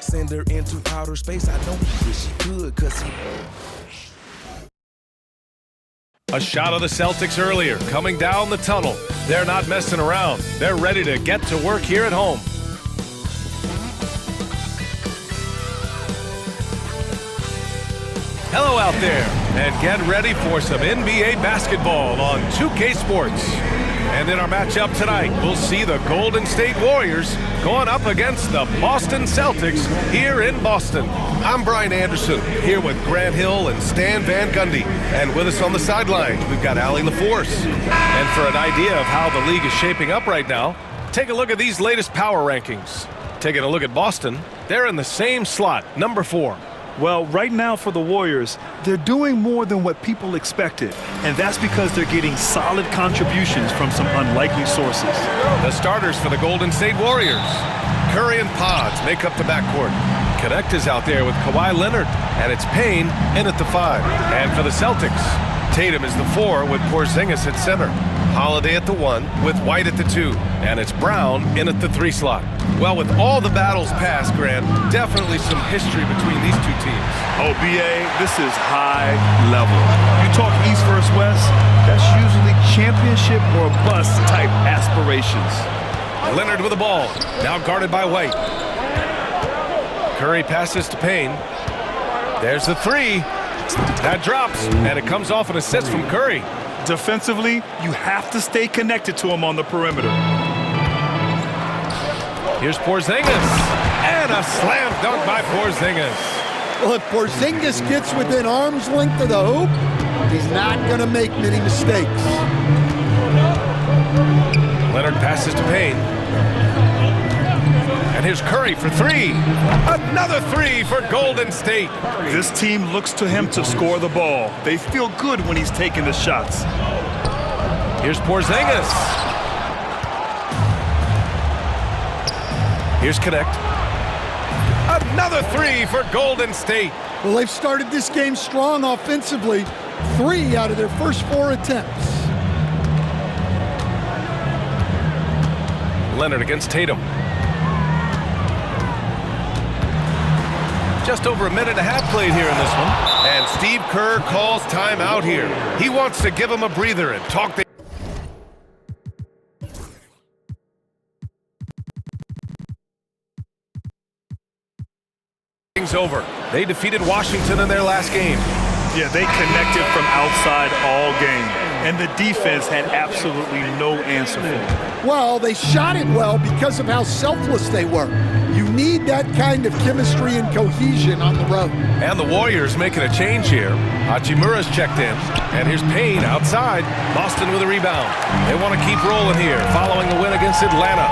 Send her into outer space. I know he wish she could, cause he... A shot of the Celtics earlier, coming down the tunnel. They're not messing around. They're ready to get to work here at home. Hello out there, and get ready for some NBA basketball on 2K Sports. And in our matchup tonight, we'll see the Golden State Warriors going up against the Boston Celtics here in Boston. I'm Brian Anderson, here with Grant Hill and Stan Van Gundy. And with us on the sidelines, we've got Allie LaForce. And for an idea of how the league is shaping up right now, take a look at these latest power rankings. Taking a look at Boston, they're in the same slot, number 4. Well, right now for the Warriors, they're doing more than what people expected, and that's because they're getting solid contributions from some unlikely sources. The starters for the Golden State Warriors. Curry and Pods make up the backcourt. Connect is out there with Kawhi Leonard, and it's Payne in at the 5. And for the Celtics, Tatum is the 4 with Porzingis at center. Holiday at the 1 with White at the 2, and it's Brown in at the 3 slot. Well, with all the battles past, Grant, definitely some history between these two teams. Oh, B.A., this is high level. You talk East versus West, that's usually championship or bust type aspirations. Leonard with the ball, now guarded by White. Curry passes to Payne. There's the 3. That drops, and it comes off an assist from Curry. Defensively, you have to stay connected to him on the perimeter. Here's Porzingis, and a slam dunk by Porzingis. Well, if Porzingis gets within arm's length of the hoop, he's not going to make many mistakes. Leonard passes to Payne. And here's Curry for 3. Another 3 for Golden State. This team looks to him to score the ball. They feel good when he's taking the shots. Here's Porzingis. Here's Connect. Another 3 for Golden State. Well, they've started this game strong offensively. 3 out of their first 4 attempts. Leonard against Tatum. Just over a minute and a half played here in this one. And Steve Kerr calls timeout here. He wants to give him a breather and talk things over. They defeated Washington in their last game. Yeah, they connected from outside all game. And the defense had absolutely no answer for it. Well, they shot it well because of how selfless they were. You need that kind of chemistry and cohesion on the road. And the Warriors making a change here. Hachimura's checked in. And here's Payne outside. Boston with a rebound. They want to keep rolling here following the win against Atlanta.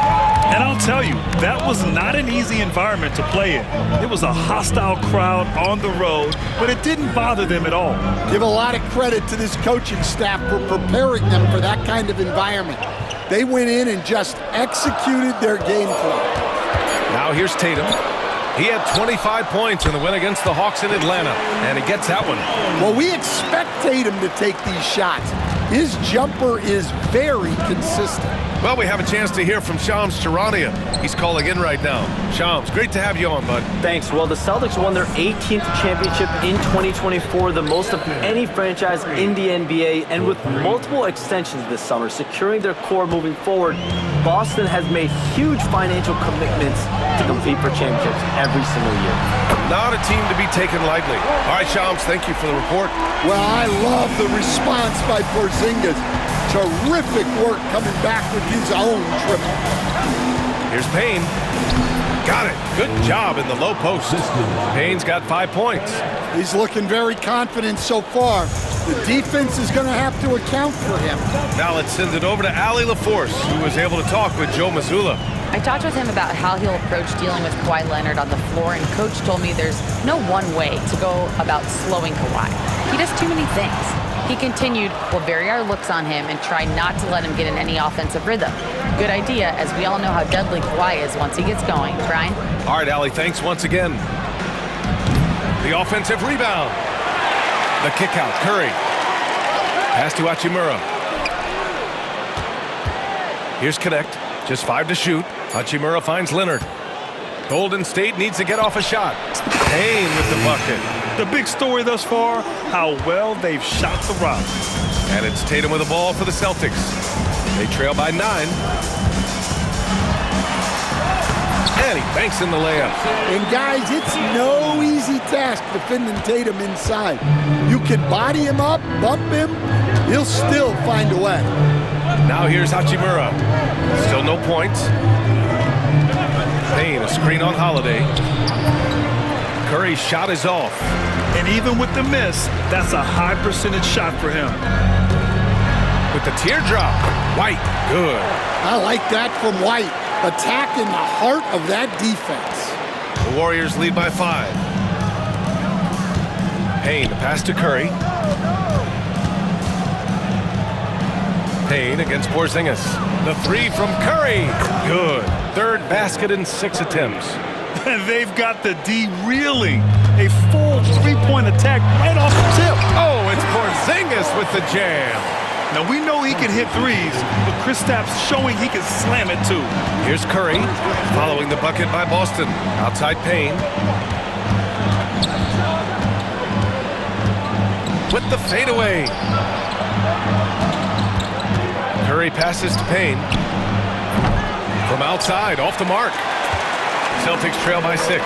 And I'll tell you, that was not an easy environment to play in. It was a hostile crowd on the road, but it didn't bother them at all. Give a lot of credit to this coaching staff for preparing them for that kind of environment. They went in and just executed their game plan. Now here's Tatum. He had 25 points in the win against the Hawks in Atlanta, and he gets that one. Well, we expect Tatum to take these shots. His jumper is very consistent. Well, we have a chance to hear from Shams Charania. He's calling in right now. Shams, great to have you on, bud. Thanks. Well, the Celtics won their 18th championship in 2024, the most of any franchise in the NBA, and with multiple extensions this summer, securing their core moving forward, Boston has made huge financial commitments to compete for championships every single year. Not a team to be taken lightly. All right, Shams, thank you for the report. Well, I love the response by Porzingis. Terrific work coming back with his own triple. Here's Payne. Got it. Good job in the low post. Payne's got 5 points. He's looking very confident so far. The defense is going to have to account for him. Now let's send it over to Allie LaForce, who was able to talk with Joe Mazzulla. I talked with him about how he'll approach dealing with Kawhi Leonard on the floor, and Coach told me there's no one way to go about slowing Kawhi. He does too many things. He continued, we'll vary our looks on him and try not to let him get in any offensive rhythm. Good idea, as we all know how deadly Kawhi is once he gets going. Brian? All right, Allie, thanks once again. The offensive rebound. The kick out, Curry. Pass to Hachimura. Here's Connect, just 5 to shoot. Hachimura finds Leonard. Golden State needs to get off a shot. Payne with the bucket. The big story thus far, how well they've shot the rock. And it's Tatum with the ball for the Celtics. They trail by 9. And he banks in the layup. And guys, it's no easy task defending Tatum inside. You can body him up, bump him, he'll still find a way. Now here's Hachimura. Still no points. Payne, a screen on Holiday. Curry's shot is off. And even with the miss, that's a high percentage shot for him. With the teardrop. White, good. I like that from White. Attacking the heart of that defense. The Warriors lead by 5. Payne, the pass to Curry. Payne against Porzingis. The 3 from Curry. Good. Third basket in 6 attempts. And they've got the D reeling. A full 3-point attack right off the tip. Oh, it's Porzingis with the jam. Now, we know he can hit threes, but Kristaps showing he can slam it too. Here's Curry, following the bucket by Boston. Outside Payne. With the fadeaway. Curry passes to Payne. From outside, off the mark. Celtics trail by 6.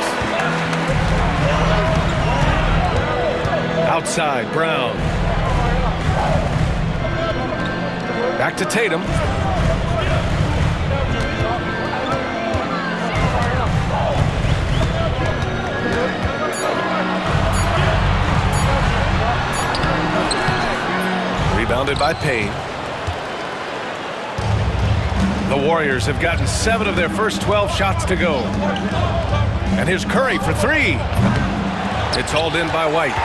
Outside, Brown. Back to Tatum. Rebounded by Payne. The Warriors have gotten 7 of their first 12 shots to go. And here's Curry for 3. It's hauled in by White.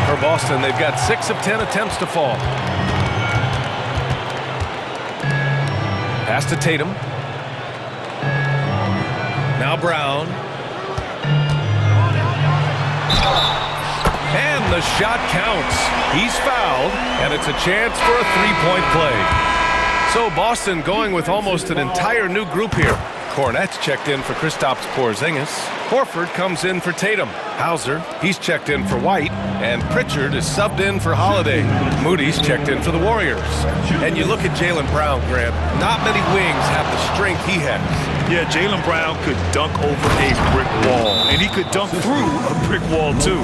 For Boston, they've got 6 of 10 attempts to fall. Pass to Tatum. Now Brown. And the shot counts. He's fouled, and it's a chance for a 3-point play. So Boston going with almost an entire new group here. Kornet's checked in for Kristaps Porzingis. Horford comes in for Tatum. Hauser, he's checked in for White. And Pritchard is subbed in for Holiday. Moody's checked in for the Warriors. And you look at Jaylen Brown, Grant. Not many wings have the strength he has. Yeah, Jaylen Brown could dunk over a brick wall. And he could dunk through a brick wall, too.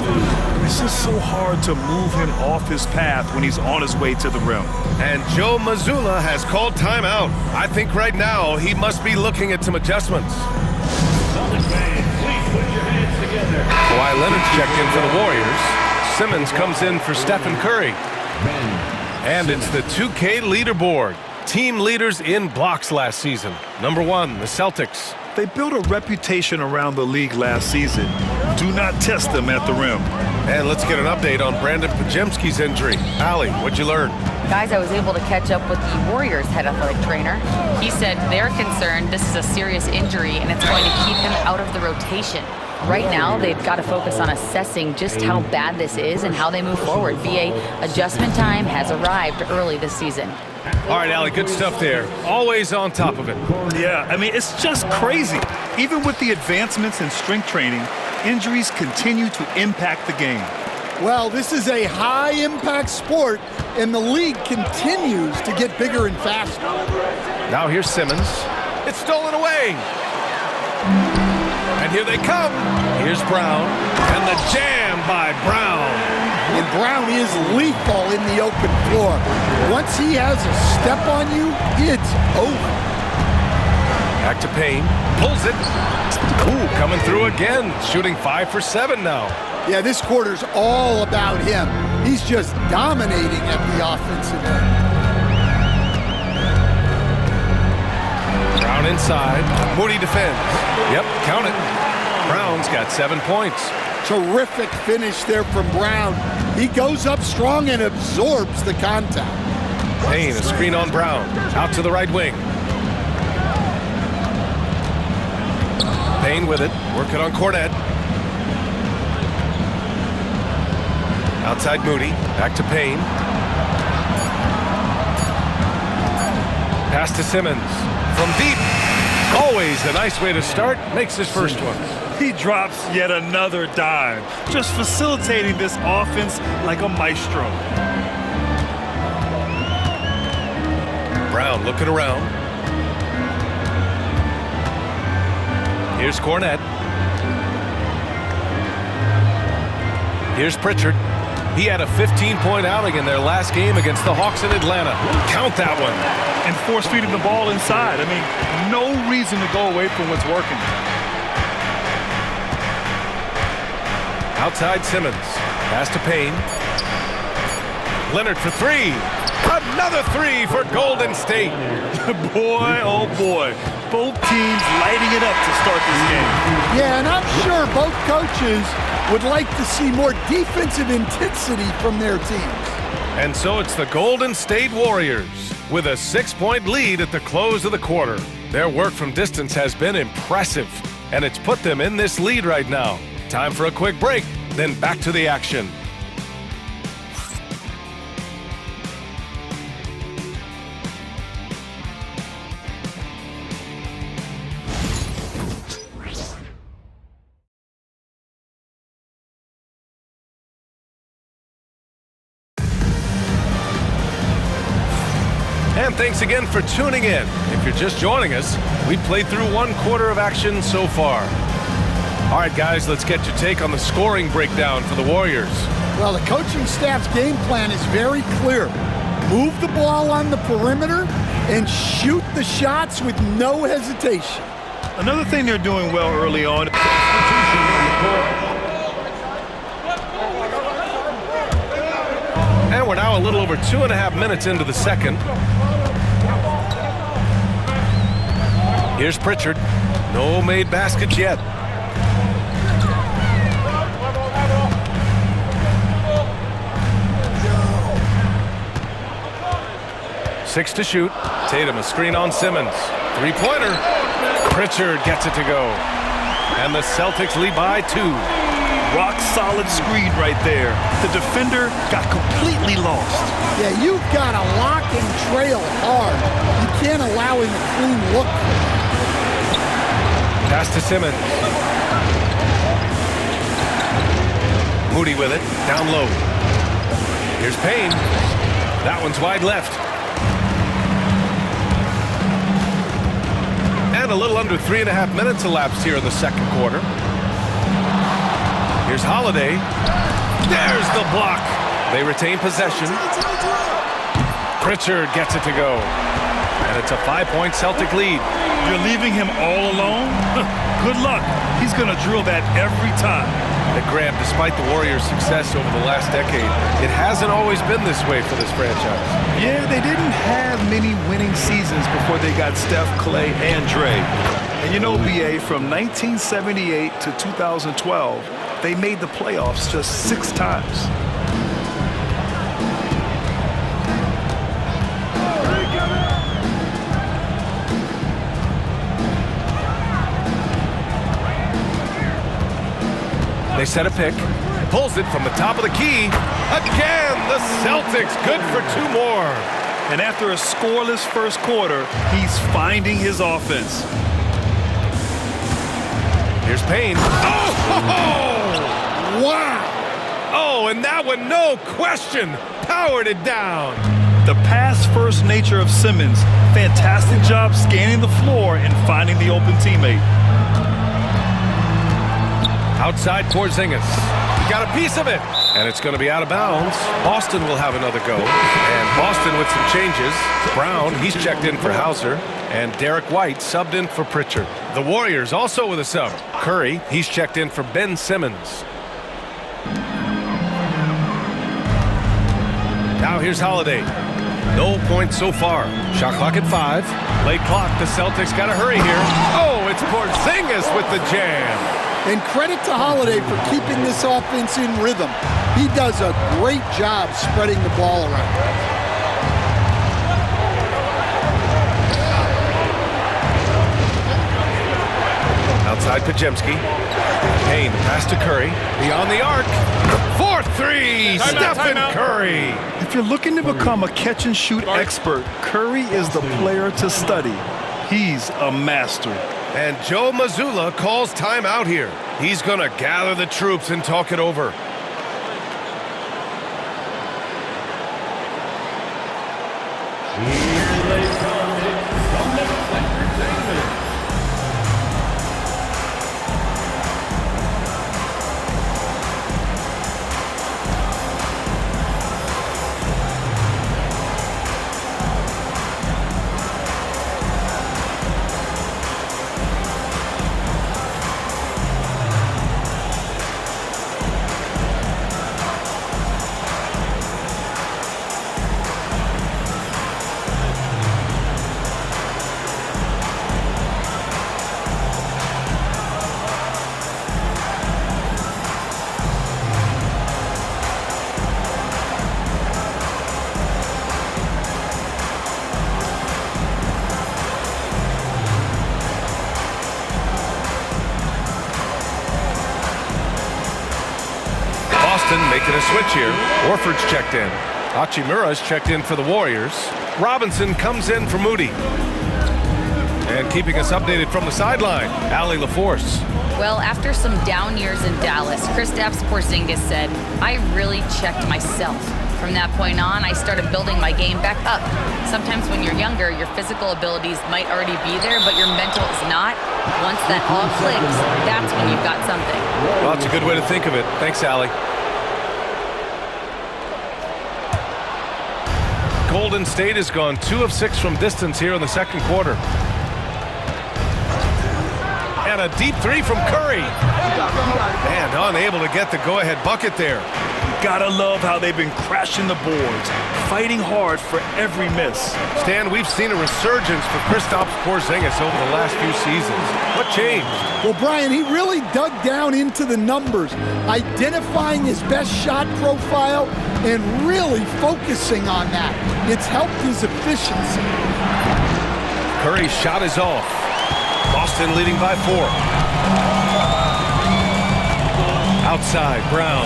It's just so hard to move him off his path when he's on his way to the rim. And Joe Mazzulla has called timeout. I think right now he must be looking at some adjustments. Kawhi Leonard's checked in for the Warriors. Simmons comes in for Stephen Curry. And it's the 2K leaderboard. Team leaders in blocks last season. Number 1, the Celtics. They built a reputation around the league last season. Do not test them at the rim. And let's get an update on Brandon Podziemski's injury. Allie, what'd you learn? Guys, I was able to catch up with the Warriors head athletic trainer. He said they're concerned this is a serious injury and it's going to keep him out of the rotation. Right now, they've got to focus on assessing just how bad this is and how they move forward. VA adjustment time has arrived early this season. All right, Allie, good stuff there. Always on top of it. Yeah, I mean, it's just crazy. Even with the advancements in strength training, injuries continue to impact the game. Well, this is a high-impact sport, and the league continues to get bigger and faster. Now here's Simmons. It's stolen away. And here they come. Here's Brown. And the jam by Brown. And Brown is lethal in the open floor. Once he has a step on you, it's over. Back to Payne. Pulls it. Ooh, coming through again. Shooting 5 for 7 now. Yeah, this quarter's all about him. He's just dominating at the offensive end. Brown inside. Moody defends. Yep, count it. Brown's got 7 points. Terrific finish there from Brown. He goes up strong and absorbs the contact. Payne, a screen on Brown. Out to the right wing. Payne with it. Working on Kornet. Outside Moody. Back to Payne. Pass to Simmons. From deep. Always a nice way to start. Makes his first one. He drops yet another dime, just facilitating this offense like a maestro. Brown looking around. Here's Cornette. Here's Pritchard. He had a 15-point outing in their last game against the Hawks in Atlanta. Count that one. And force-feeding the ball inside. I mean, no reason to go away from what's working. Outside Simmons. Pass to Payne. Leonard for three. Another three for Golden State. Boy, oh boy. Both teams lighting it up to start this game. Yeah, and I'm sure both coaches would like to see more defensive intensity from their teams. And so it's the Golden State Warriors with a 6-point lead at the close of the quarter. Their work from distance has been impressive, and it's put them in this lead right now. Time for a quick break, then back to the action. And thanks again for tuning in. If you're just joining us, we played through one quarter of action so far. All right, guys, let's get your take on the scoring breakdown for the Warriors. Well, the coaching staff's game plan is very clear. Move the ball on the perimeter and shoot the shots with no hesitation. Another thing they're doing well early on. And we're now a little over 2.5 minutes into the second. Here's Pritchard. No made baskets yet. Six to shoot. Tatum a screen on Simmons. Three-pointer. Pritchard gets it to go. And the Celtics lead by 2. Rock solid screen right there. The defender got completely lost. Yeah, you've got to lock and trail hard. You can't allow him a clean look. Pass to Simmons. Moody with it. Down low. Here's Payne. That one's wide left. And a little under 3.5 minutes elapsed here in the second quarter. Here's Holiday. There's the block. They retain possession. Pritchard gets it to go. And it's a 5-point Celtic lead. You're leaving him all alone? Good luck. He's going to drill that every time. And Grant, despite the Warriors' success over the last decade, it hasn't always been this way for this franchise. Yeah, they didn't have many winning seasons before they got Steph, Clay, and Dre. And you know, BA, from 1978 to 2012, they made the playoffs just 6 times. They set a pick, pulls it from the top of the key. Again, the Celtics good for 2 more. And after a scoreless first quarter, he's finding his offense. Here's Payne. Oh! Wow! Oh, and that one, no question, powered it down. The pass-first nature of Simmons. Fantastic job scanning the floor and finding the open teammate. Outside Porzingis. He got a piece of it. And it's going to be out of bounds. Boston will have another go. And Boston with some changes. Brown, he's checked in for Hauser. And Derek White subbed in for Pritchard. The Warriors also with a sub. Curry, he's checked in for Ben Simmons. Now here's Holiday. No points so far. Shot clock at 5. Late clock. The Celtics got to hurry here. Oh, it's Porzingis with the jam. And credit to Holiday for keeping this offense in rhythm. He does a great job spreading the ball around. Outside Podziemski. Payne, pass to Curry. Beyond the arc. 4-3, Stephen Curry. If you're looking to become a catch-and-shoot expert, Curry is the player to study. He's a master. And Joe Mazzulla calls timeout here. He's going to gather the troops and talk it over. Making a switch here. Orford's checked in. Hachimura's checked in for the Warriors. Robinson comes in for Moody. And keeping us updated from the sideline, Allie LaForce. Well, after some down years in Dallas, Kristaps Porzingis said, "I really checked myself. From that point on, I started building my game back up. Sometimes when you're younger, your physical abilities might already be there, but your mental is not. Once that all clicks, that's when you've got something." Well, that's a good way to think of it. Thanks, Allie. Golden State has gone 2 of 6 from distance here in the second quarter. And a deep three from Curry. And unable to get the go-ahead bucket there. Gotta love how they've been crashing the boards, fighting hard for every miss. Stan, we've seen a resurgence for Kristaps Porzingis over the last few seasons. What changed? Well, Brian, he really dug down into the numbers, identifying his best shot profile and really focusing on that. It's helped his efficiency. Curry's shot is off. Boston leading by 4. Outside, Brown.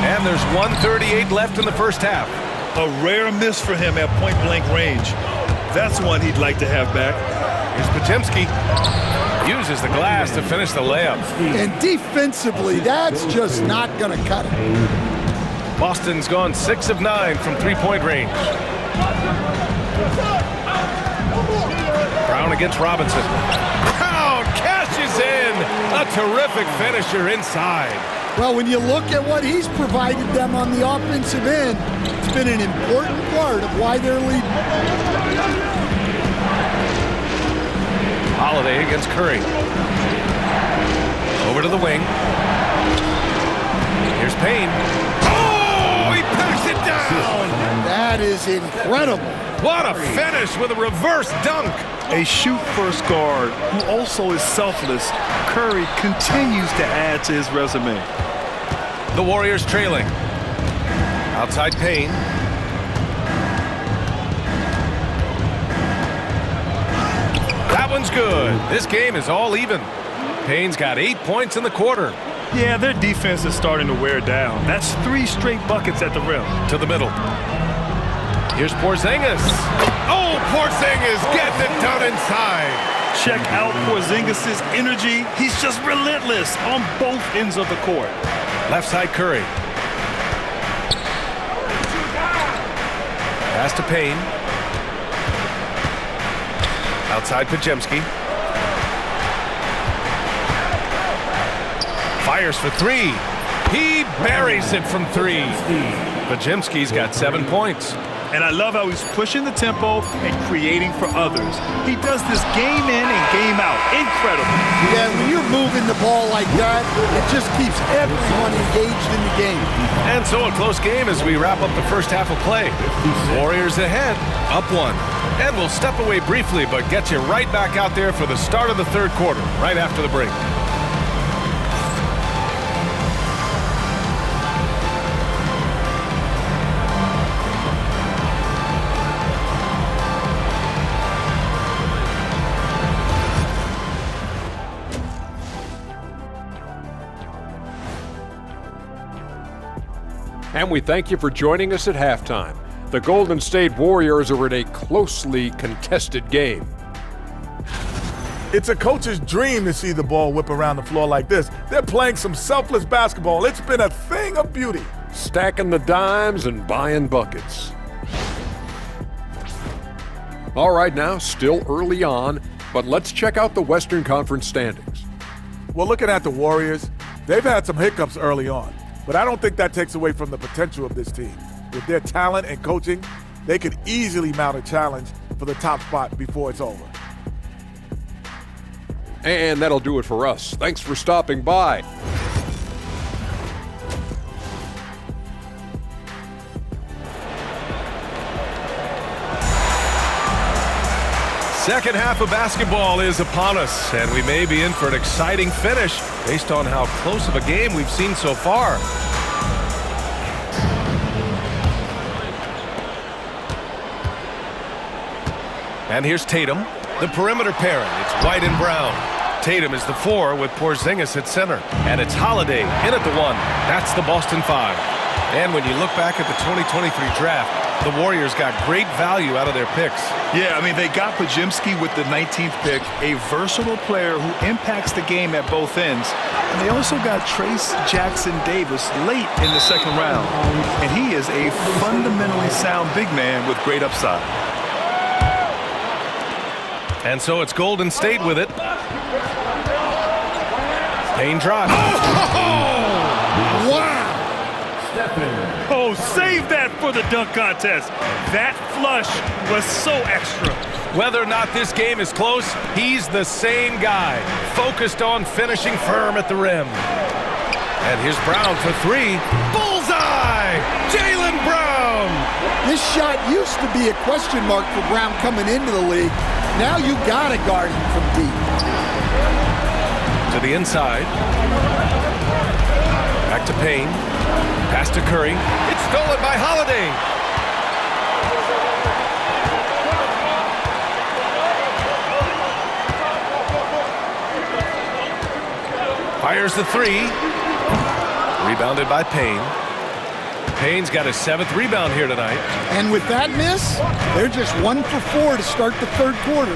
And there's 1:38 left in the first half. A rare miss for him at point-blank range. That's one he'd like to have back. Here's Podziemski. Uses the glass to finish the layup. And defensively, that's just not going to cut it. Boston's gone 6 of 9 from three-point range. Brown against Robinson. Brown cashes in. A terrific finisher inside. Well, when you look at what he's provided them on the offensive end, it's been an important part of why they're leading. Holiday against Curry. Over to the wing. Here's Payne. Oh, he packs it down. That is incredible. What a finish with a reverse dunk. A shoot-first guard who also is selfless, Curry continues to add to his resume. The Warriors trailing. Outside Payne. That one's good. This game is all even. Payne's got 8 points in the quarter. Yeah, their defense is starting to wear down. That's 3 straight buckets at the rim. To the middle. Here's Porzingis. Oh, Porzingis getting it done inside. Check out Porzingis' energy. He's just relentless on both ends of the court. Left side Curry. Pass to Payne. Outside Podziemski. Fires for 3. He buries it from 3. Podziemski's got 7 points. And I love how he's pushing the tempo and creating for others. He does this game in and game out. Incredible. Yeah, when you're moving the ball like that, it just keeps everyone engaged in the game. And so a close game as we wrap up the first half of play. Warriors ahead, up 1. And we'll step away briefly, but get you right back out there for the start of the third quarter, right after the break. And we thank you for joining us at halftime. The Golden State Warriors are in a closely contested game. It's a coach's dream to see the ball whip around the floor like this. They're playing some selfless basketball. It's been a thing of beauty. Stacking the dimes and buying buckets. All right, now, still early on, but let's check out the Western Conference standings. Well, looking at the Warriors, they've had some hiccups early on, but I don't think that takes away from the potential of this team. With their talent and coaching, they could easily mount a challenge for the top spot before it's over. And that'll do it for us. Thanks for stopping by. Second half of basketball is upon us, and we may be in for an exciting finish based on how close of a game we've seen so far. And here's Tatum, the perimeter pairing. It's White and Brown. Tatum is the 4 with Porzingis at center. And it's Holiday in at the 1. That's the Boston 5. And when you look back at the 2023 draft, the Warriors got great value out of their picks. Yeah, I mean, they got Podziemski with the 19th pick, a versatile player who impacts the game at both ends. And they also got Trace Jackson-Davis late in the second round. And he is a fundamentally sound big man with great upside. And so it's Golden State with it. Payne drive. Wow! Oh, save that for the dunk contest. That flush was so extra. Whether or not this game is close, he's the same guy, focused on finishing firm at the rim. And here's Brown for 3. Bullseye! Jaylen Brown! This shot used to be a question mark for Brown coming into the league. Now you gotta guard him from deep. To the inside. Back to Payne. Pass to Curry. It's stolen by Holiday. Fires the 3. Rebounded by Payne. Payne's got his 7th rebound here tonight. And with that miss, they're just 1 for 4 to start the third quarter.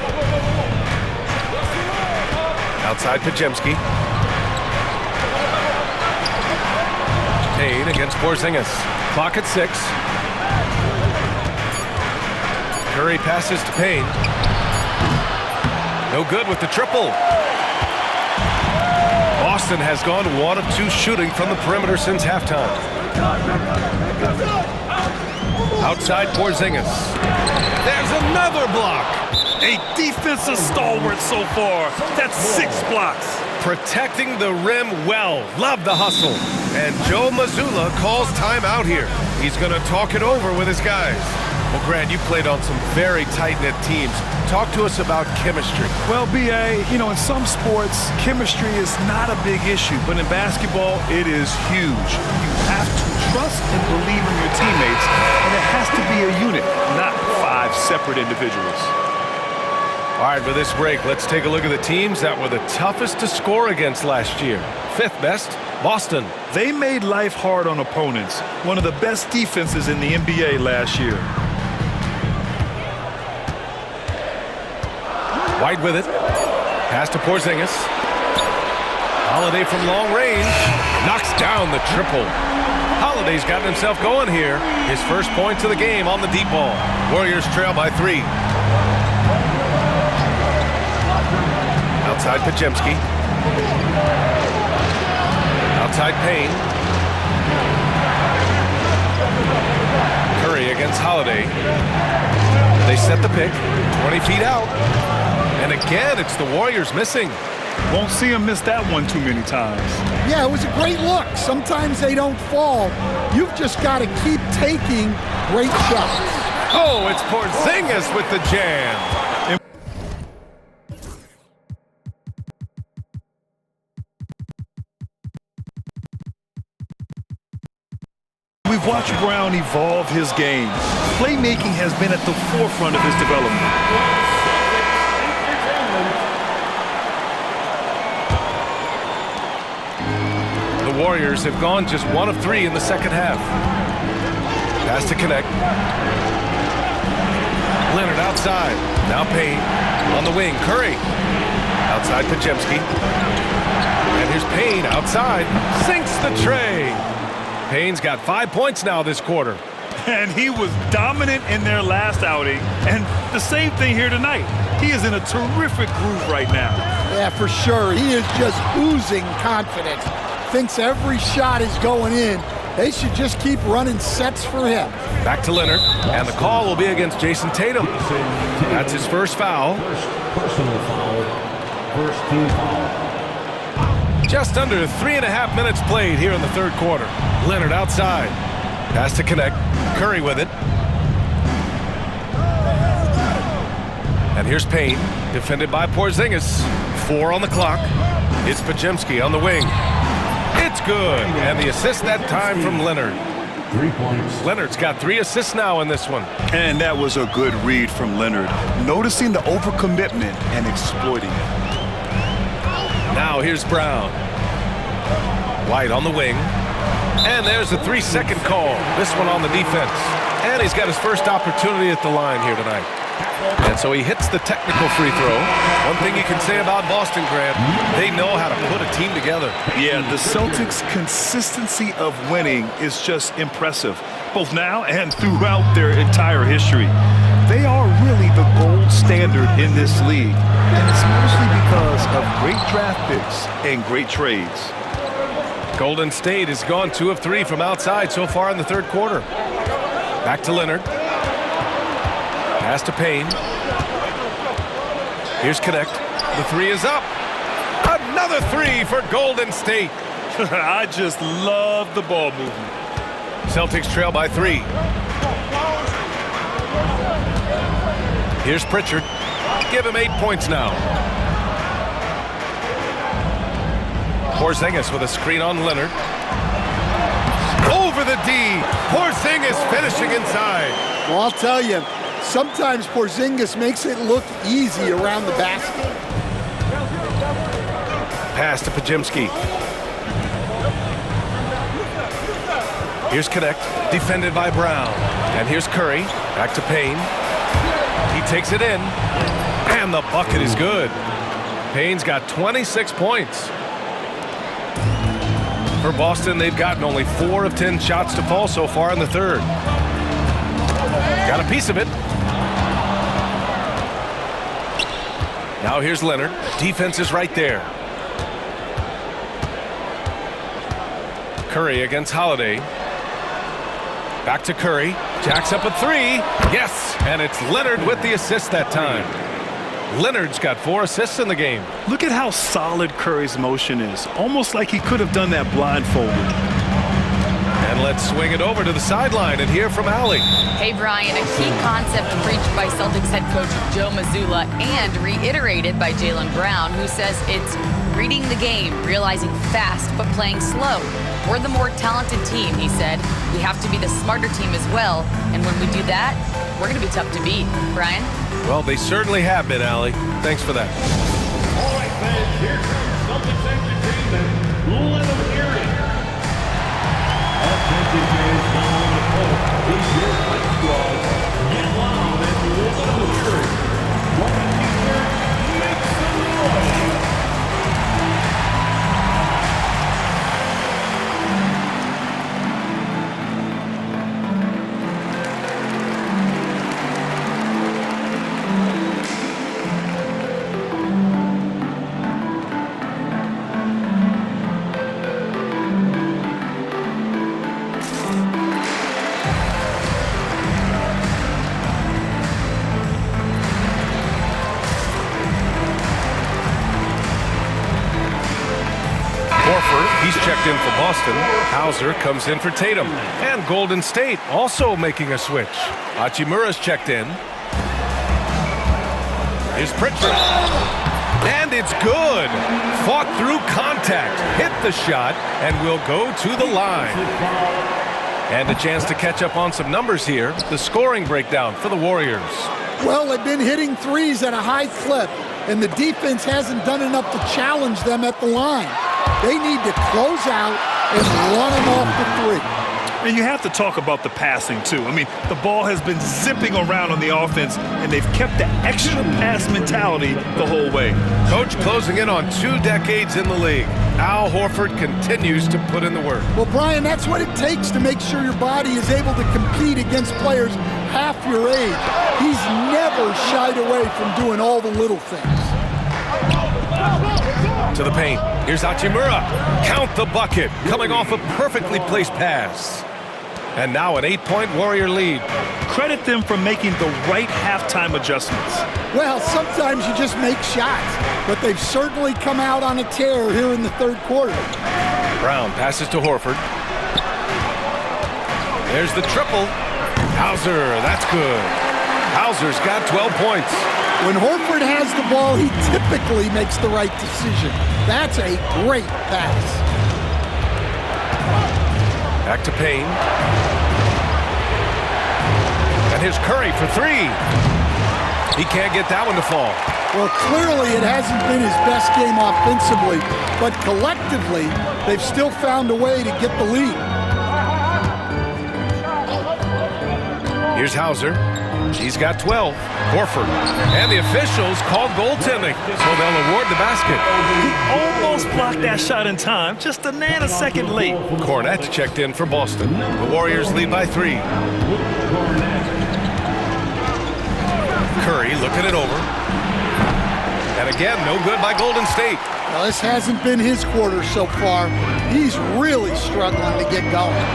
Outside Podziemski. Payne against Porzingis. Clock at 6. Curry passes to Payne. No good with the triple. Boston has gone 1 of 2 shooting from the perimeter since halftime. Outside Porzingis. There's another block. A defensive stalwart so far. That's 6 blocks. Protecting the rim well. Love the hustle. And Joe Mazzulla calls timeout here. He's going to talk it over with his guys. Well, Grant, you played on some very tight-knit teams. Talk to us about chemistry. Well, B.A., you know, in some sports, chemistry is not a big issue, but in basketball, it is huge. You have to trust and believe in your teammates, and it has to be a unit, not 5 separate individuals. All right, for this break, let's take a look at the teams that were the toughest to score against last year. 5th best, Boston. They made life hard on opponents, one of the best defenses in the NBA last year. White with it. Pass to Porzingis. Holiday from long range. Knocks down the triple. Holiday's gotten himself going here. His first points of the game on the deep ball. Warriors trail by 3. Outside Podziemski. Outside Payne. Curry against Holiday. They set the pick. 20 feet out. And again, it's the Warriors missing. Won't see him miss that one too many times. Yeah, it was a great look. Sometimes they don't fall. You've just got to keep taking great shots. Oh, it's Porzingis with the jam. We've watched Brown evolve his game. Playmaking has been at the forefront of his development. The Warriors have gone just 1 of 3 in the second half. Pass to connect. Leonard outside. Now Payne on the wing. Curry. Outside Podziemski. And here's Payne outside. Sinks the tray. Payne's got 5 points now this quarter. And he was dominant in their last outing. And the same thing here tonight. He is in a terrific groove right now. Yeah, for sure. He is just oozing confidence. Thinks every shot is going in. They should just keep running sets for him. Back to Leonard, and the call will be against Jason Tatum. That's his first foul. Personal foul. First team foul. Just under 3.5 minutes played here in the third quarter. Leonard outside. Pass to connect. Curry with it. And here's Payne, defended by Porzingis. 4 on the clock. It's Podziemski on the wing. It's good, and the assist that time from Leonard. 3 points. Leonard's got 3 assists now in this one. And that was a good read from Leonard, noticing the overcommitment and exploiting it. Now here's Brown. White on the wing. And there's a 3-second call. This one on the defense. And he's got his first opportunity at the line here tonight. And so he hits the technical free throw. One thing you can say about Boston, Grant, they know how to put a team together. Yeah, the Celtics' consistency of winning is just impressive, both now and throughout their entire history. They are really the gold standard in this league, and it's mostly because of great draft picks and great trades. Golden State has gone 2 of 3 from outside so far in the third quarter. Back to Leonard. Pass to Payne. Here's Connect. The 3 is up. Another 3 for Golden State. I just love the ball movement. Celtics trail by 3. Here's Pritchard. Give him 8 points now. Porzingis with a screen on Leonard. Over the D. Porzingis finishing inside. Well, I'll tell you, sometimes Porzingis makes it look easy around the basket. Pass to Podziemski. Here's Connect, defended by Brown. And here's Curry, back to Payne. He takes it in, and the bucket is good. Payne's got 26 points. For Boston, they've gotten only 4 of 10 shots to fall so far in the third. Got a piece of it. Now here's Leonard. Defense is right there. Curry against Holiday. Back to Curry. Jacks up a 3. Yes, and it's Leonard with the assist that time. Leonard's got 4 assists in the game. Look at how solid Curry's motion is. Almost like he could have done that blindfolded. And let's swing it over to the sideline and hear from Allie. Hey, Brian, a key concept preached by Celtics head coach Joe Mazzulla and reiterated by Jaylen Brown, who says it's reading the game, realizing fast but playing slow. We're the more talented team, he said. We have to be the smarter team as well, and when we do that, we're going to be tough to beat. Brian? Well, they certainly have been, Allie. Thanks for that. All right, fans, here comes Celtics entertainment. Leonard Erie. Attention fans down on the court. These your fight squad. Get loud and Leonard Erie. What a teacher makes some noise. He's checked in for Boston. Hauser comes in for Tatum. And Golden State also making a switch. Hachimura's checked in. Here's Pritchard. And it's good. Fought through contact. Hit the shot and will go to the line. And a chance to catch up on some numbers here. The scoring breakdown for the Warriors. Well, they've been hitting threes at a high clip, and the defense hasn't done enough to challenge them at the line. They need to close out and run them off the three. And you have to talk about the passing, too. I mean, the ball has been zipping around on the offense, and they've kept the extra pass mentality the whole way. Coach closing in on 2 decades in the league. Al Horford continues to put in the work. Well, Brian, that's what it takes to make sure your body is able to compete against players half your age. He's never shied away from doing all the little things. To the paint. Here's Hachimura. Count the bucket. Coming off a perfectly placed pass. And now an 8-point Warrior lead. Credit them for making the right halftime adjustments. Well, sometimes you just make shots, but they've certainly come out on a tear here in the third quarter. Brown passes to Horford. There's the triple. Hauser, that's good. Hauser's got 12 points. When Horford has the ball, he typically makes the right decision. That's a great pass. Back to Payne. And here's Curry for 3. He can't get that one to fall. Well, clearly it hasn't been his best game offensively, but collectively, they've still found a way to get the lead. Here's Hauser. He's got 12. Horford. And the officials call goaltending, so they'll award the basket. He almost blocked that shot in time, just a nanosecond late. Cornette checked in for Boston. The Warriors lead by 3. Curry looking it over. And again, no good by Golden State. Well, this hasn't been his quarter so far. He's really struggling to get going.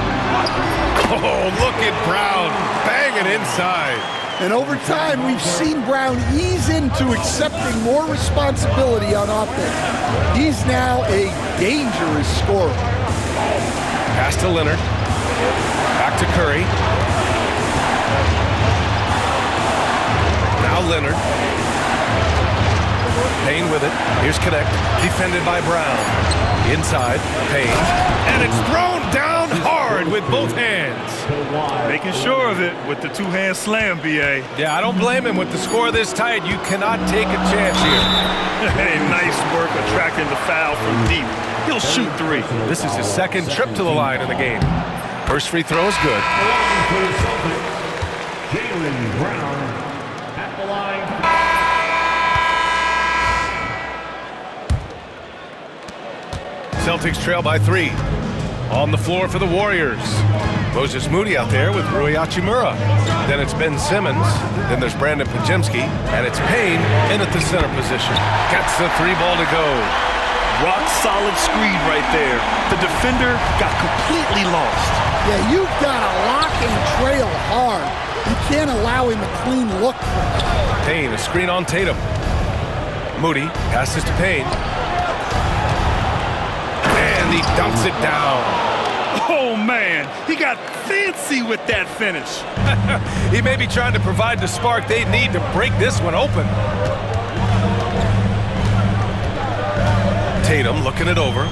Oh, look at Brown banging inside. And over time, we've seen Brown ease into accepting more responsibility on offense. He's now a dangerous scorer. Pass to Leonard. Back to Curry. Now Leonard. Payne with it. Here's Connect. Defended by Brown. Inside. Payne. And it's thrown down hard with both hands. Making sure of it with the two-hand slam, B.A. Yeah, I don't blame him. With the score this tight, you cannot take a chance here. Hey, nice work attracting the foul from deep. He'll shoot 3. This is his second trip to the line in the game. First free throw is good. Jaylen Brown at the line. Celtics trail by 3. On the floor for the Warriors. Moses Moody out there with Rui Hachimura. Then it's Ben Simmons. Then there's Brandon Podziemski. And it's Payne in at the center position. Gets the 3 ball to go. Rock solid screen right there. The defender got completely lost. Yeah, you've got to lock and trail hard. You can't allow him a clean look from it. Payne, a screen on Tatum. Moody passes to Payne. And he dumps it down. Oh, man, he got fancy with that finish. He may be trying to provide the spark they need to break this one open. Tatum looking it over.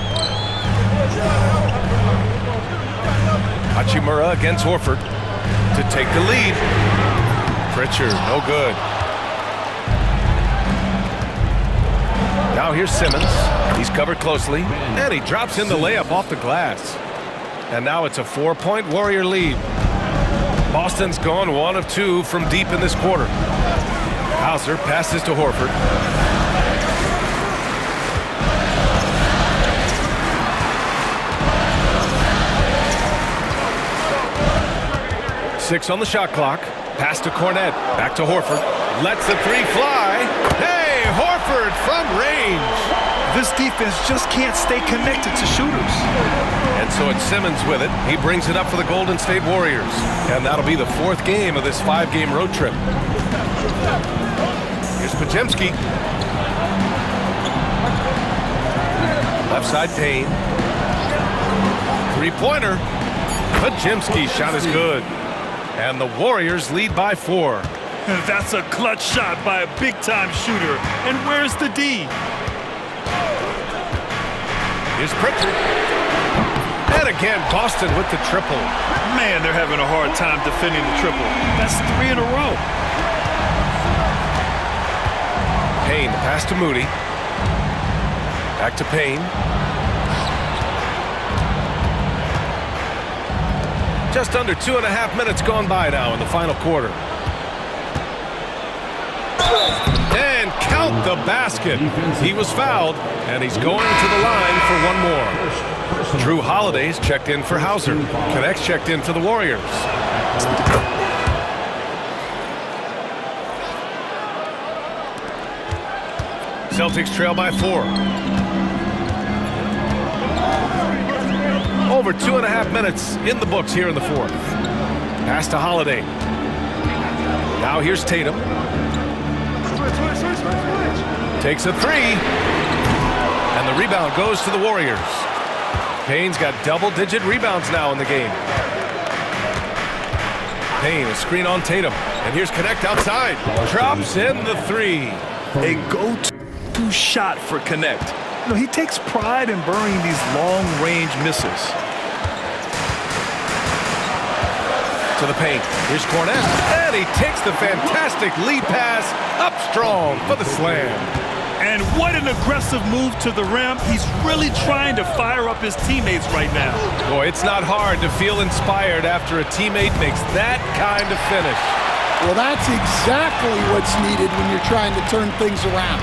Hachimura against Horford to take the lead. Pritchard, no good. Now here's Simmons. He's covered closely, and he drops in the layup off the glass. And now it's a 4-point Warrior lead. Boston's gone 1 of 2 from deep in this quarter. Hauser passes to Horford. Six on the shot clock. Pass to Cornette. Back to Horford. Lets the 3 fly. Hey, Horford from range. This defense just can't stay connected to shooters. And so it's Simmons with it. He brings it up for the Golden State Warriors. And that'll be the 4th game of this 5-game road trip. Here's Podziemski. Left side Payne. 3-pointer. Podziemski shot is good. And the Warriors lead by 4. That's a clutch shot by a big-time shooter. And where's the D? Here's Pritchard. And again, Boston with the triple. Man, they're having a hard time defending the triple. That's 3 in a row. Payne, the pass to Moody. Back to Payne. Just under 2.5 minutes gone by now in the final quarter. And count the basket. He was fouled, and he's going to the line for one more. Drew Holiday's checked in for Hauser. Connects checked in for the Warriors. Celtics trail by 4. Over 2.5 minutes in the books here in the fourth. Pass to Holiday. Now here's Tatum. Takes a 3. And the rebound goes to the Warriors. Payne's got double-digit rebounds now in the game. Payne, a screen on Tatum. And here's Connect outside. Drops in the 3. A go-to shot for Connect. You know, he takes pride in burying these long-range misses. To the paint. Here's Cornette. And he takes the fantastic lead pass up strong for the slam. And what an aggressive move to the rim. He's really trying to fire up his teammates right now. Boy, it's not hard to feel inspired after a teammate makes that kind of finish. Well, that's exactly what's needed when you're trying to turn things around.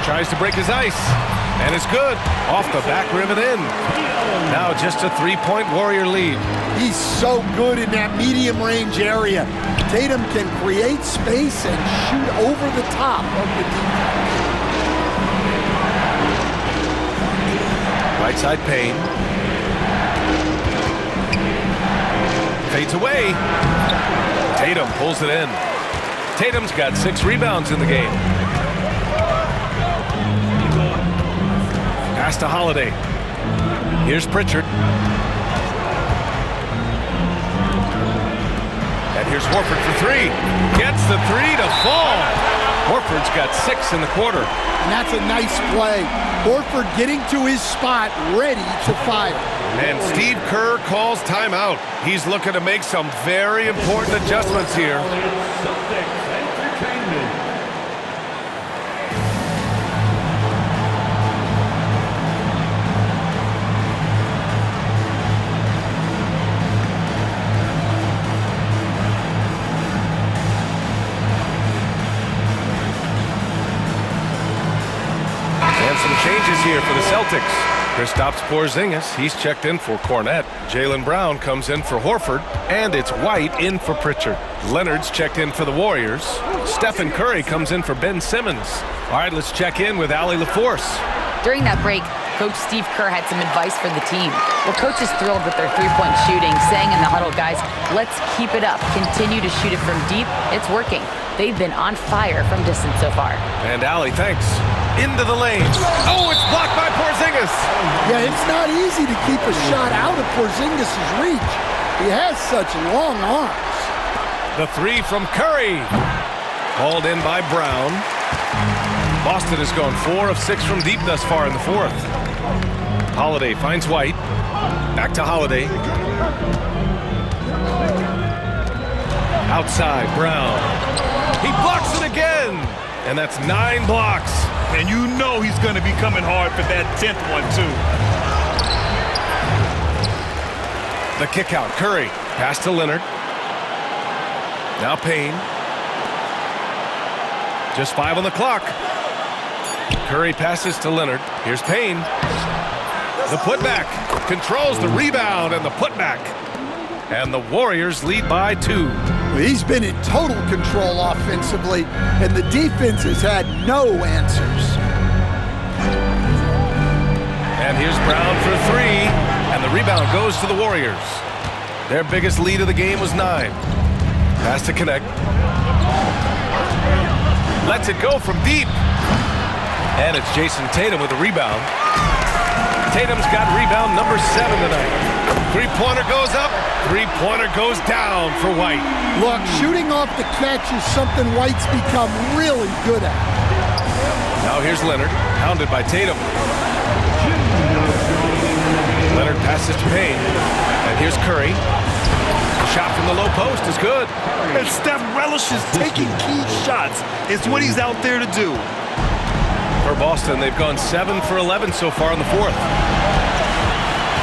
Tries to break his ice. And it's good. Off the back rim and in. Now just a 3-point Warrior lead. He's so good in that medium range area. Tatum can create space and shoot over the top of the defense. Right side Payne. Fades away. Tatum pulls it in. Tatum's got 6 rebounds in the game. Pass to Holiday. Here's Pritchard. And here's Horford for 3. Gets the 3 to fall. Horford's got 6 in the quarter. And that's a nice play. Horford getting to his spot, ready to fire. And Steve Kerr calls timeout. He's looking to make some very important adjustments here. Changes here for the Celtics. Kristaps Porzingis, he's checked in for Cornette. Jaylen Brown comes in for Horford, and it's White in for Pritchard. Leonard's checked in for the Warriors. Stephen Curry comes in for Ben Simmons. All right, let's check in with Allie LaForce. During that break, Coach Steve Kerr had some advice for the team. Well, Coach is thrilled with their three-point shooting, saying in the huddle, guys, let's keep it up. Continue to shoot it from deep. It's working. They've been on fire from distance so far. And Allie, thanks. Into the lane. Oh, it's blocked by Porzingis. Yeah, it's not easy to keep a shot out of Porzingis' reach. He has such long arms. The 3 from Curry. Hauled in by Brown. Boston has gone 4 of 6 from deep thus far in the fourth. Holiday finds White. Back to Holiday. Outside, Brown. He blocks it again. And that's 9 blocks. And you know he's going to be coming hard for that 10th one, too. The kick out. Curry. Pass to Leonard. Now Payne. Just 5 on the clock. Curry passes to Leonard. Here's Payne. The putback. Controls the rebound and the putback. And the Warriors lead by 2. He's been in total control offensively, and the defense has had no answers. And here's Brown for 3, and the rebound goes to the Warriors. Their biggest lead of the game was 9. Pass to Connect. Lets it go from deep. And it's Jason Tatum with the rebound. Tatum's got rebound number 7 tonight. 3-pointer goes up, 3-pointer goes down for White. Look, shooting off the catch is something White's become really good at. Now here's Leonard, hounded by Tatum. Leonard passes to Payne, and here's Curry. The shot from the low post is good. And Steph relishes taking key shots. It's what he's out there to do. For Boston, they've gone 7 for 11 so far in the fourth.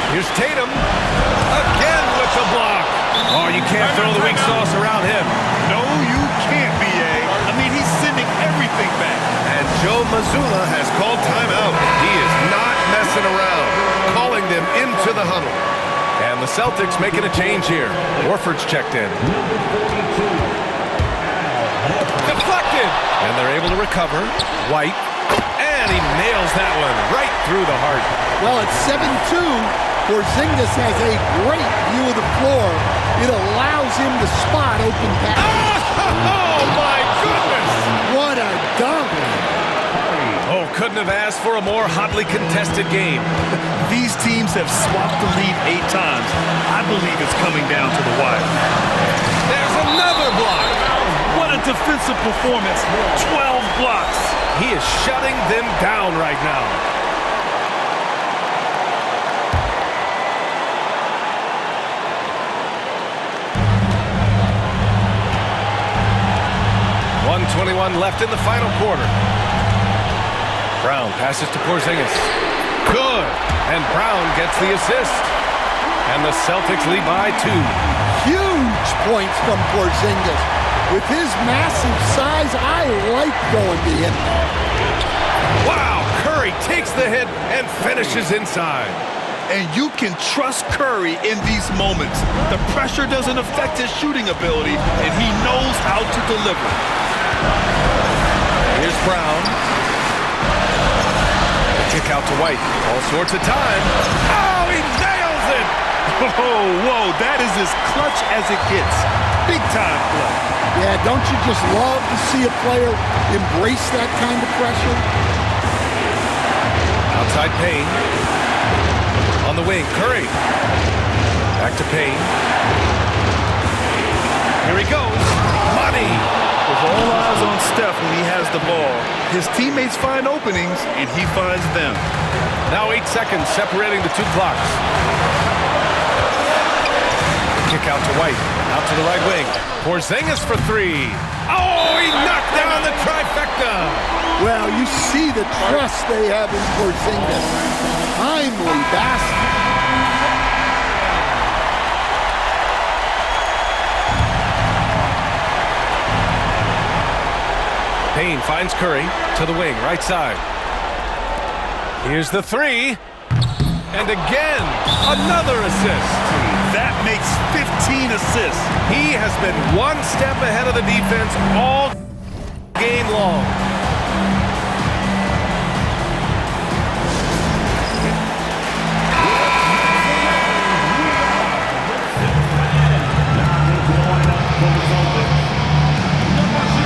Here's Tatum, again with the block. Oh, you can't throw the weak sauce around him. No, you can't, B.A. I mean, he's sending everything back. And Joe Mazzulla has called timeout. He is not messing around, calling them into the huddle. And the Celtics making a change here. Horford's checked in. Deflected! And they're able to recover. White. And he nails that one right through the heart. Well, at 7-2, Porzingis has a great view of the floor. It allows him to spot open pass. Oh, my goodness! What a dunk! Oh, couldn't have asked for a more hotly contested game. These teams have swapped the lead 8 times. I believe it's coming down to the wire. There's another block. What a defensive performance. 12 blocks. He is shutting them down right now. .121 left in the final quarter. Brown passes to Porzingis. Good. And Brown gets the assist. And the Celtics lead by 2. Huge points from Porzingis. With his massive size, I like going to him. Wow, Curry takes the hit and finishes inside. And you can trust Curry in these moments. The pressure doesn't affect his shooting ability, and he knows how to deliver. Here's Brown. The kick out to White. All sorts of time. Oh, he nails it! Oh, whoa, that is as clutch as it gets. Big time play. Yeah, don't you just love to see a player embrace that kind of pressure? Outside Payne. On the wing, Curry. Back to Payne. Here he goes. Money. With all eyes on Steph when he has the ball, his teammates find openings, and he finds them. Now 8 seconds separating the 2 clocks. Kick out to White. Out to the right wing. Porzingis for 3. Oh, he knocked down the trifecta. Well, you see the trust they have in Porzingis. Timely basket. Payne finds Curry to the wing, right side. Here's the 3. And again, another assist. That makes 15 assists. He has been one step ahead of the defense all game long.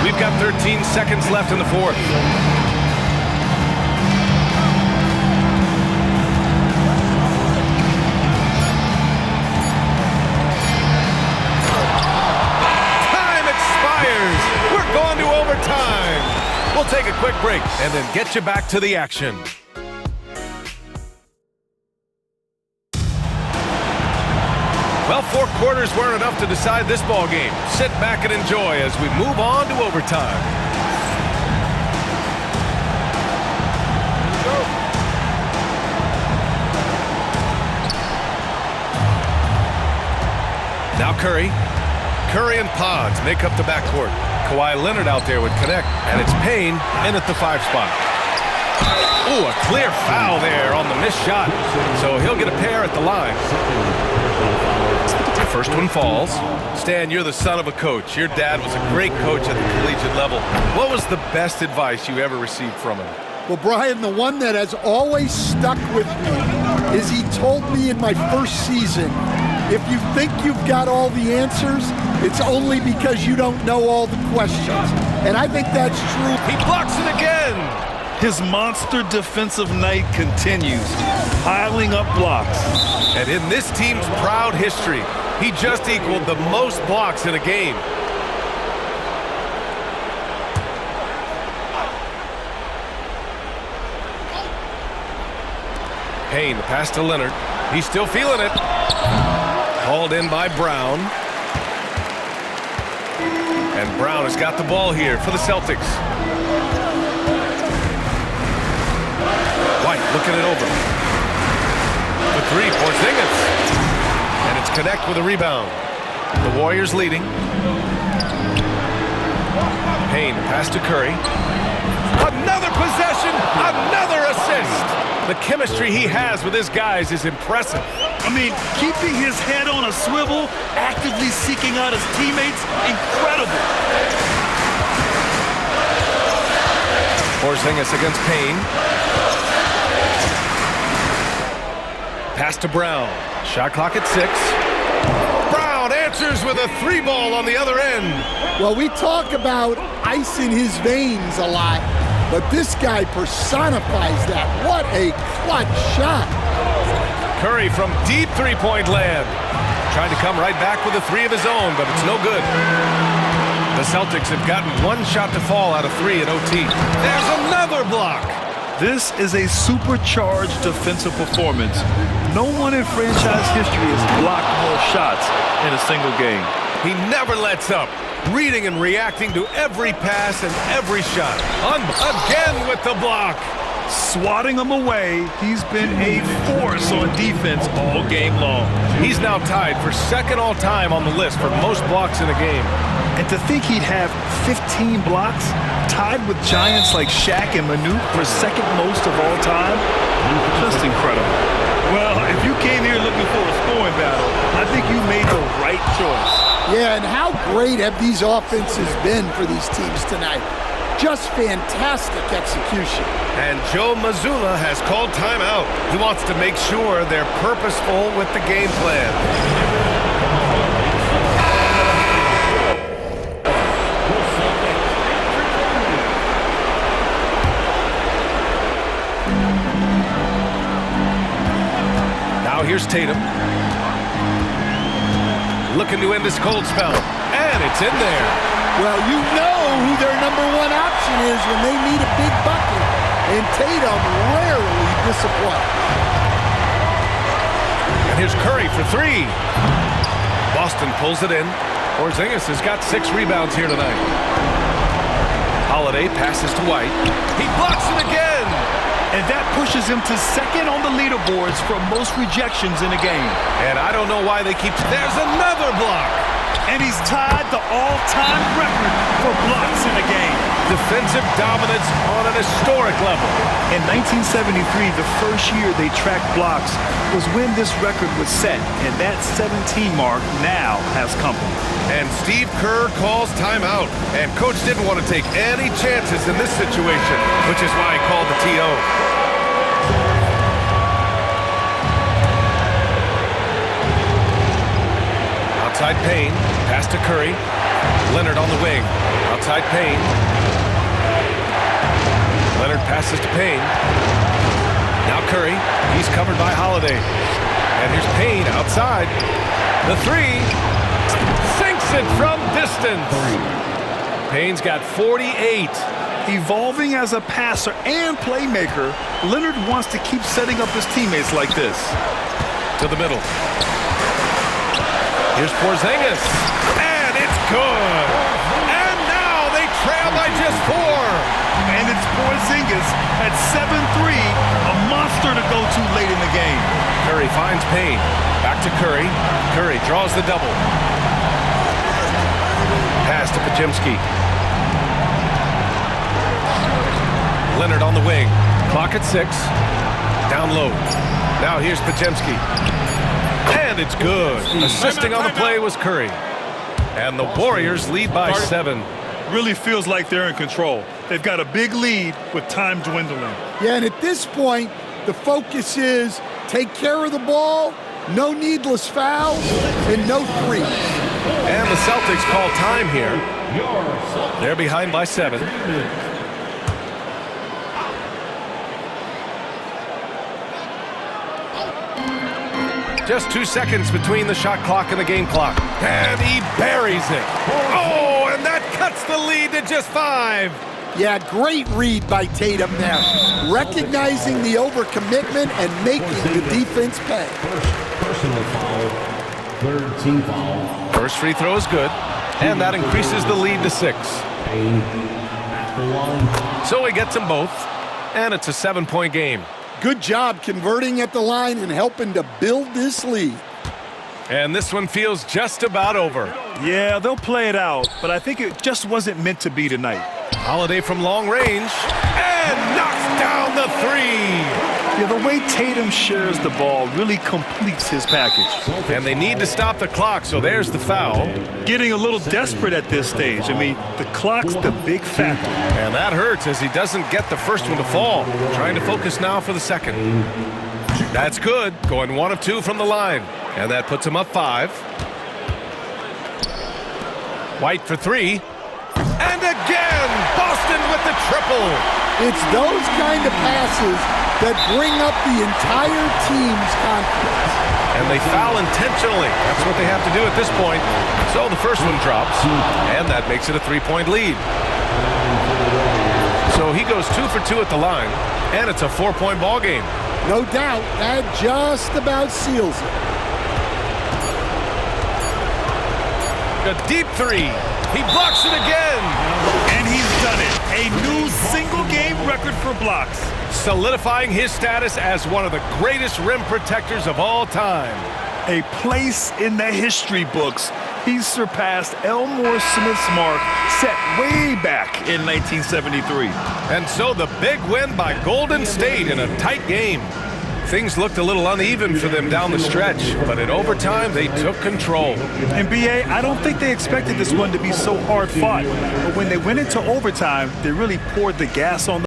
We've got 13 seconds left in the 4th. We're going to overtime. We'll take a quick break and then get you back to the action. Well, 4 quarters weren't enough to decide this ball game. Sit back and enjoy as we move on to overtime. Now Curry. Curry and Pods make up the backcourt. Kawhi Leonard out there would connect, and it's Payne in at the 5 spot. Ooh, a clear foul there on the missed shot. So he'll get a pair at the line. First one falls. Stan, you're the son of a coach. Your dad was a great coach at the collegiate level. What was the best advice you ever received from him? Well, Brian, the one that has always stuck with me is he told me in my first season, if you think you've got all the answers, it's only because you don't know all the questions. And I think that's true. He blocks it again. His monster defensive night continues, piling up blocks. And in this team's proud history, he just equaled the most blocks in a game. Payne, the pass to Leonard. He's still feeling it. Hauled in by Brown. And Brown has got the ball here for the Celtics. White looking it over. The 3, Porzingis. And it's Connect with a rebound. The Warriors leading. Payne, pass to Curry. Another possession, another assist. The chemistry he has with his guys is impressive. I mean, keeping his head on a swivel, actively seeking out his teammates, incredible. Porzingis against Payne. Pass to Brown. Shot clock at 6. Brown answers with a 3-ball on the other end. Well, we talk about ice in his veins a lot, but this guy personifies that. What a clutch shot. Curry from deep three-point land. Trying to come right back with a 3 of his own, but it's no good. The Celtics have gotten one shot to fall out of 3 in OT. There's another block. This is a supercharged defensive performance. No one in franchise history has blocked more shots in a single game. He never lets up, reading and reacting to every pass and every shot. Again with the block. Swatting them away, he's been a force on defense all game long. He's now tied for second all-time on the list for most blocks in a game. And to think he'd have 15 blocks, tied with giants like Shaq and Manu for second most of all time, just incredible. Well, if you came here looking for a scoring battle, I think you made the right choice. Yeah, and how great have these offenses been for these teams tonight? Just fantastic execution. And Joe Mazzulla has called timeout. He wants to make sure they're purposeful with the game plan. Here's Tatum. Looking to end this cold spell. And it's in there. Well, you know who their #1 option is when they need a big bucket. And Tatum rarely disappoints. And here's Curry for 3. Boston pulls it in. Porzingis has got 6 rebounds here tonight. Holiday passes to White. He blocks it again. And that pushes him to second on the leaderboards for most rejections in a game. And I don't know why they keep... There's another block. And he's tied the all-time record for blocks in a game. Defensive dominance on an historic level. In 1973, the first year they tracked blocks was when this record was set. And that 17 mark now has company. And Steve Kerr calls timeout. And Coach didn't want to take any chances in this situation, which is why he called the TO. Outside Payne, pass to Curry. Leonard on the wing. Outside Payne. Leonard passes to Payne. Now Curry. He's covered by Holiday. And here's Payne outside. The 3. Sinks it from distance. Payne's got 48. Evolving as a passer and playmaker, Leonard wants to keep setting up his teammates like this. To the middle. Here's Porzingis. And it's good. And now they trail by just 4. And it's Porzingis at 7-3, a monster to go to late in the game. Curry finds Payne. Back to Curry. Curry draws the double. Pass to Podziemski. Leonard on the wing. Clock at 6. Down low. Now here's Podziemski. And it's good. Assisting on the play was Curry. And the Warriors lead by 7. Really feels like they're in control. They've got a big lead with time dwindling. Yeah, and at this point, the focus is take care of the ball, no needless fouls, and no threes. And the Celtics call time here. They're behind by 7. Just 2 seconds between the shot clock and the game clock. And he buries it. Oh, and that cuts the lead to just 5. Yeah, great read by Tatum there. Recognizing the overcommitment and making the defense pay. Personal foul. 3rd team foul. First free throw is good. And that increases the lead to 6. So he gets them both. And it's a 7-point game. Good job converting at the line and helping to build this lead. And this one feels just about over. Yeah, they'll play it out, but I think it just wasn't meant to be tonight. Holiday from long range and knocks down the three. Yeah, the way Tatum shares the ball really completes his package. And they need to stop the clock, so there's the foul. Getting a little desperate at this stage. I mean, the clock's the big factor. And that hurts as he doesn't get the first one to fall. Trying to focus now for the second. That's good, going 1 of 2 from the line. And that puts him up 5. White for 3. And again, Boston with the triple. It's those kind of passes that bring up the entire team's confidence. And they foul intentionally. That's what they have to do at this point. So the first one drops, and that makes it a 3-point lead. So he goes 2 for 2 at the line, and it's a 4-point ball game. No doubt, that just about seals it. A deep 3. He blocks it again. And he's done it. A new single-game record for blocks. Solidifying his status as one of the greatest rim protectors of all time. A place in the history books. He's surpassed Elmore Smith's mark set way back in 1973. And so the big win by Golden State in a tight game. Things looked a little uneven for them down the stretch, but in overtime they took control. And B.A., I don't think they expected this one to be so hard-fought. But when they went into overtime, they really poured the gas on